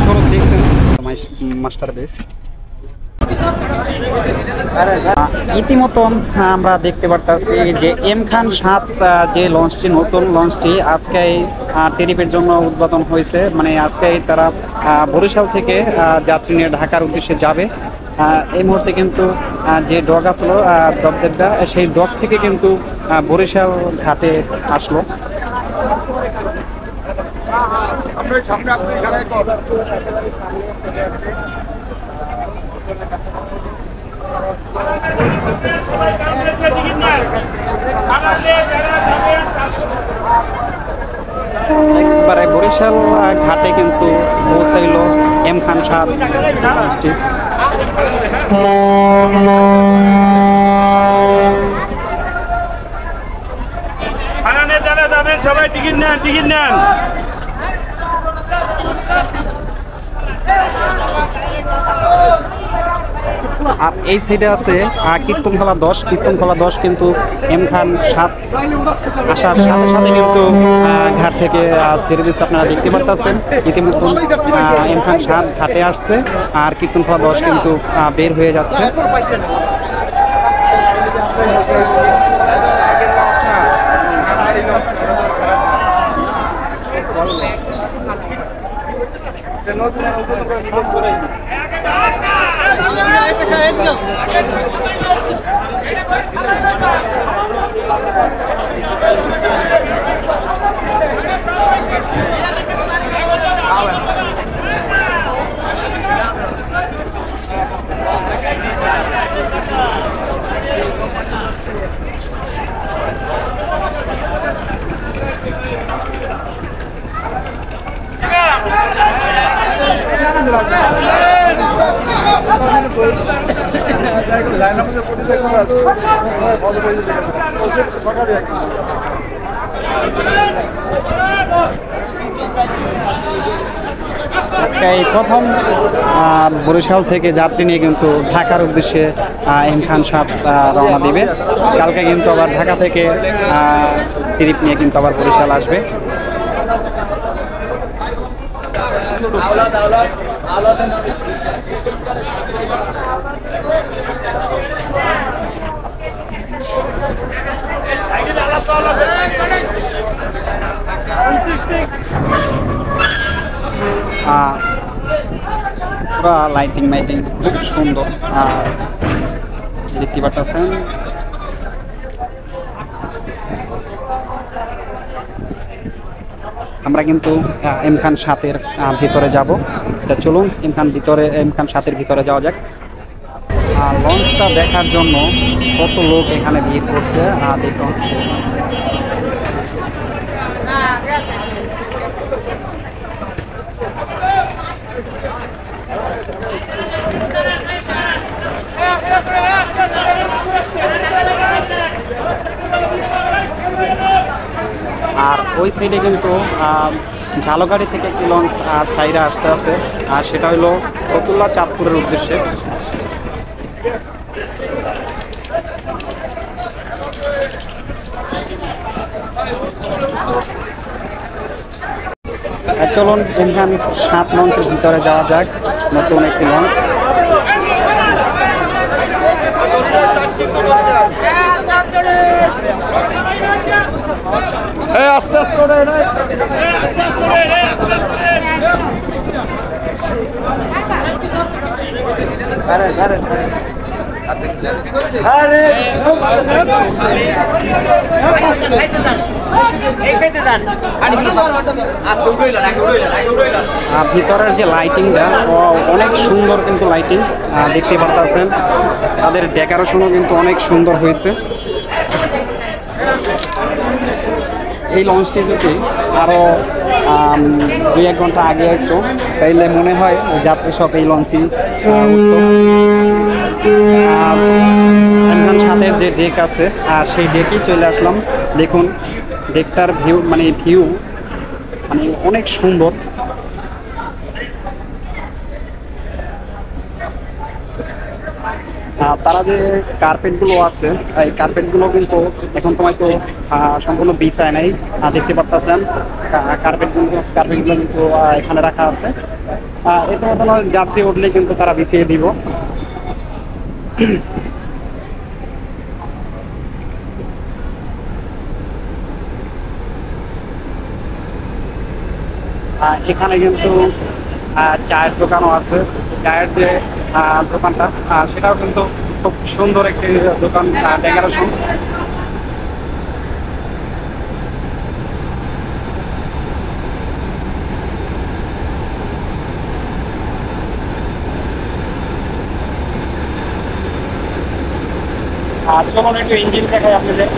সড়ক দেখছেন master base. ইতিমতন আমরা দেখতে পারতেছি যে এম খান 7 যে লঞ্চটি, নতুন লঞ্চটি আজকে টেরিপের জন্য উদ্বোধন হয়েছে। মানে আজকে তারা বরিশাল থেকে যাত্রী নিয়ে ঢাকার উদ্দেশ্যে যাবে। এই মুহূর্তে কিন্তু যে ডক আসলো ডকদেরটা, সেই ডক থেকে কিন্তু বরিশাল ঘাটে আসলো। একবারে বরিশাল ঘাটে কিন্তু পৌঁছাইল এম খান 7 লঞ্চটি। যারা যাবেন সবাই টিকিট নেন, টিকিট নেন। আর এই সাইডে আছে কীর্তনখোলা 10। কীর্তনখোলা 10 কিন্তু এম খান 7 আসার সাথে সাথে কিন্তু ঘাট থেকে ছেড়ে দিচ্ছে। আপনারা দেখতে পাচ্ছেন ইতিমধ্যে এম খান 7 ঘাটে আসছে, আর কীর্তনখোলা 10 কিন্তু বের হয়ে যাচ্ছে। আজকে এই প্রথম বরিশাল থেকে যাত্রী নিয়ে কিন্তু ঢাকার উদ্দেশ্যে এম খান 7 রওনা দিবে। কালকে কিন্তু আবার ঢাকা থেকে ট্রিপ নিয়ে কিন্তু আবার বরিশাল আসবে। পুরা লাইটিং মাইটিং খুব সুন্দর দেখতে পাচ্ছেন। আমরা কিন্তু এম খান 7-এর ভিতরে যাব। চলুন এম খান 7-এর ভিতরে যাওয়া যাক। লঞ্চটা দেখার জন্য কত লোক এখানে ভিড় করছে দেখুন। আর ওই সাইডে কিন্তু ঝালকাঠি থেকে একটি লঞ্চ সাইডে আসতে আছে, আর সেটা হলো ফতুল্লা চাঁদপুরের উদ্দেশ্যে। চলুন এম খান 7 লঞ্চের ভিতরে যাওয়া যাক। নতুন একটি লঞ্চ। আস্তে আস্তে ভিতরের যে লাইটিংটা অনেক সুন্দর, কিন্তু লাইটিং দেখতে পাচ্ছেন। তাদের ডেকোরেশনও কিন্তু অনেক সুন্দর হয়েছে। এই লঞ্চটি যদি আরও 2-1 ঘন্টা আগে একটু, তাইলে মনে হয় যাত্রী সব এই লঞ্চই এম খান 7-এর যে ডেক আছে আর সেই ডেকেই চলে আসলাম। দেখুন ডেকটার ভিউ মানে অনেক সুন্দর। তারা যে কার্পেটগুলো আছে, এই কার্পেটগুলো কিন্তু এখন তোমায় তো সম্পূর্ণ বিছায় নাই, দেখতে পারতেছেন কার্পেটগুলো কিন্তু এখানে রাখা আছে। এতে মতন যাত্রী উঠলে কিন্তু তারা বিছিয়ে দিব। এখানে কিন্তু চায়ের দোকানও আছে। চায়ের যে দোকানটা, সেটাও কিন্তু খুব সুন্দর একটি দোকান, ডেকোরেশন। আর চলুন একটু ইঞ্জিন দেখাই আপনাদের।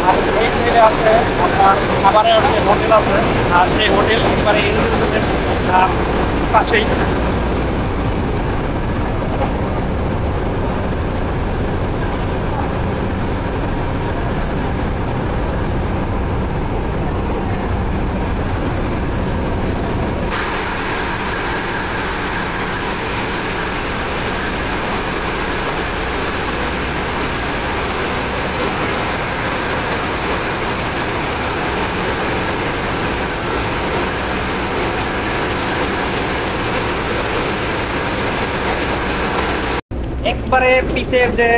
আর এই সাইডে আছে আপনার খাবারের যে হোটেল আছে, আর সেই হোটেল একেবারে ইঞ্জিনের পাশেই। একবারে পিছের যে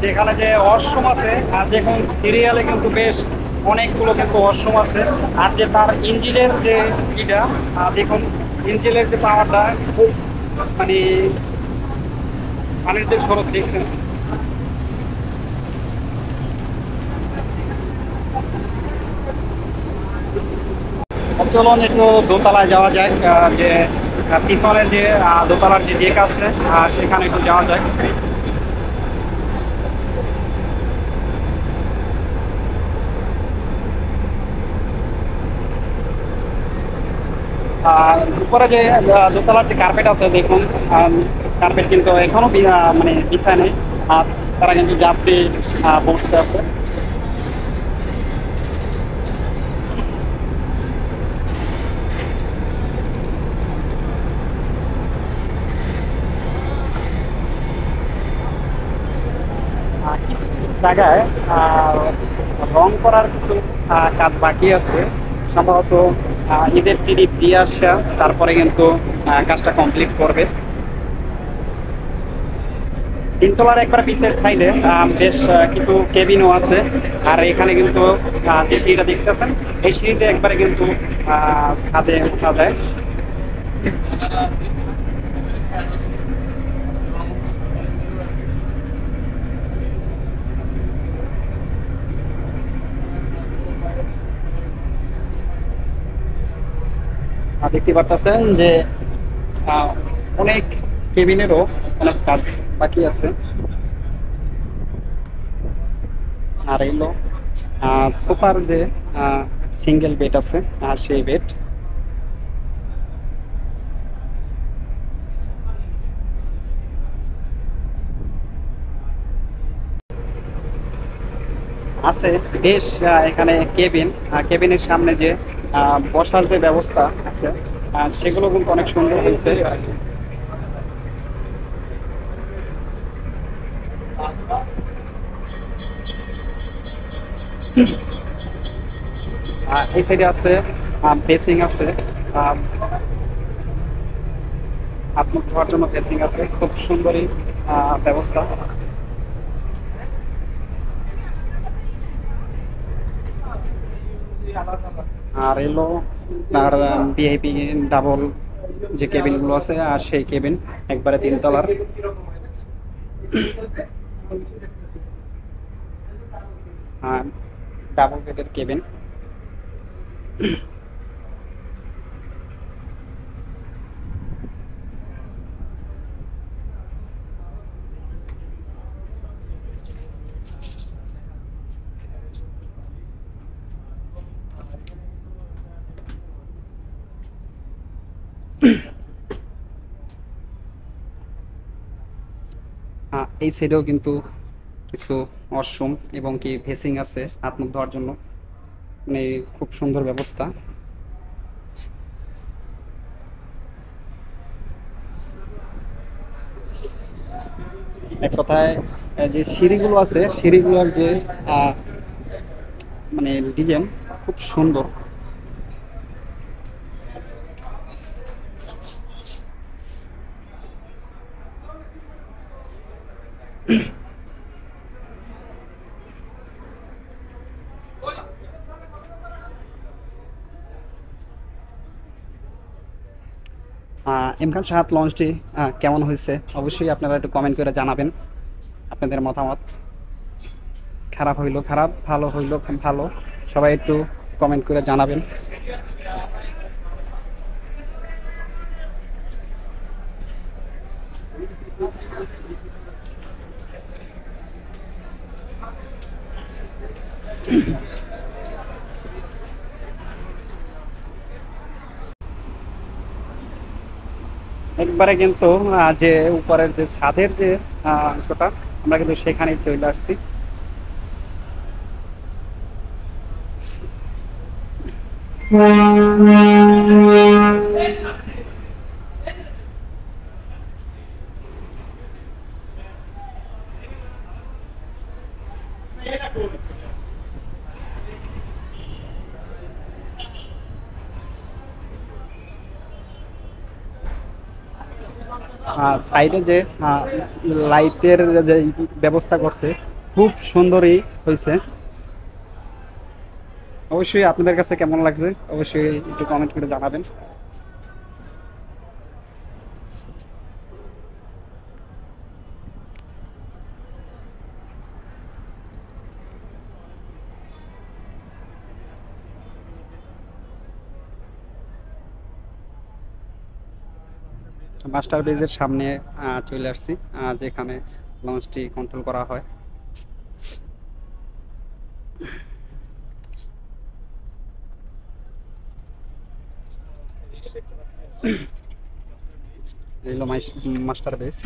যেখানে যে ওয়াশরুম আছে, আর দেখুন সিরিয়ালে কিন্তু বেশ অনেকগুলো কিন্তু ওয়াশরুম আছে। আর যে তার ইঞ্জিনের যে ইটা, দেখুন ইঞ্জিনের যে পাওয়ারটা খুব মানে পানির যে স্রোত দেখছেন। চলুন একটু দোতলায় যাওয়া যায়, যে পিছনের যে দোতলার যে ডেক আছে, সেখানে একটু যাওয়া যায়। উপরে যে দোতলার যে কার্পেট আছে দেখুন, কার্পেট কিন্তু এখনো মানে বিছায় নেই। আর তারা কিন্তু যাত্রী বসতে আছে। কিছু কিছু জায়গায় রং করার কিছু কাজ বাকি আছে। সম্ভবত ঈদের তিরিপ দিয়ে আসা, তারপরে কিন্তু কাজটা কমপ্লিট করবে। তিনতলার একবার পিছের সাইডে বেশ কিছু কেবিনও আছে। আর এখানে কিন্তু যে সিঁড়িটা দেখতেছেন, এই সিঁড়িতে একবারে কিন্তু ছাদে উঠা যায়। দেখতে পারতেছেন যে অনেক কেবিনেরও অনেক কাজ বাকি আছে। আর এলো সোফার যে সিঙ্গেল বেড আছে, আর সেই বেড। আছে বেশ এখানে কেবিন, কেবিনের সামনে যে বসার যে ব্যবস্থা আছে, সেগুলো কিন্তু অনেক সুন্দর হয়েছে। এই সাইডে আছে বেসিং আছে, হাত মুখ ধোয়ার জন্য বেসিং আছে, খুব সুন্দরই ব্যবস্থা। আর এলো আর ভিআইপি ডাবল যে কেবিন গুলো আছে, আর সেই কেবিন একবারে তিনতলার। ডাবল বেডের কেবিন। এই সাইডেও কিন্তু কিছু ওয়াশরুম এবং কি ভেসিং আছে হাত মুখ ধোয়ার জন্য, মানে খুব সুন্দর ব্যবস্থা। এক কথায় যে সিঁড়িগুলো আছে সিঁড়িগুলোর যে আহ, মানে ডিজাইন খুব সুন্দর। এম খান সাহাত লঞ্চটি কেমন হয়েছে অবশ্যই আপনারা একটু কমেন্ট করে জানাবেন আপনাদের মতামত। খারাপ হইলো খারাপ, ভালো হইলো ভালো, সবাই একটু কমেন্ট করে জানাবেন। একবারে কিন্তু যে উপরের যে ছাদের যে অংশটা আমরা কিন্তু সেখানেই চলে আসছি। সাইডে যে লাইটের যে ব্যবস্থা করছে খুব সুন্দরই হয়েছে। অবশ্যই আপনাদের কাছে কেমন লাগছে অবশ্যই একটু কমেন্ট করে জানাবেন। মাস্টার বেজের সামনে চলে আসছি, যেখানে লঞ্চটি কন্ট্রোল করা হয়। এই হলো মাস্টার বেজ।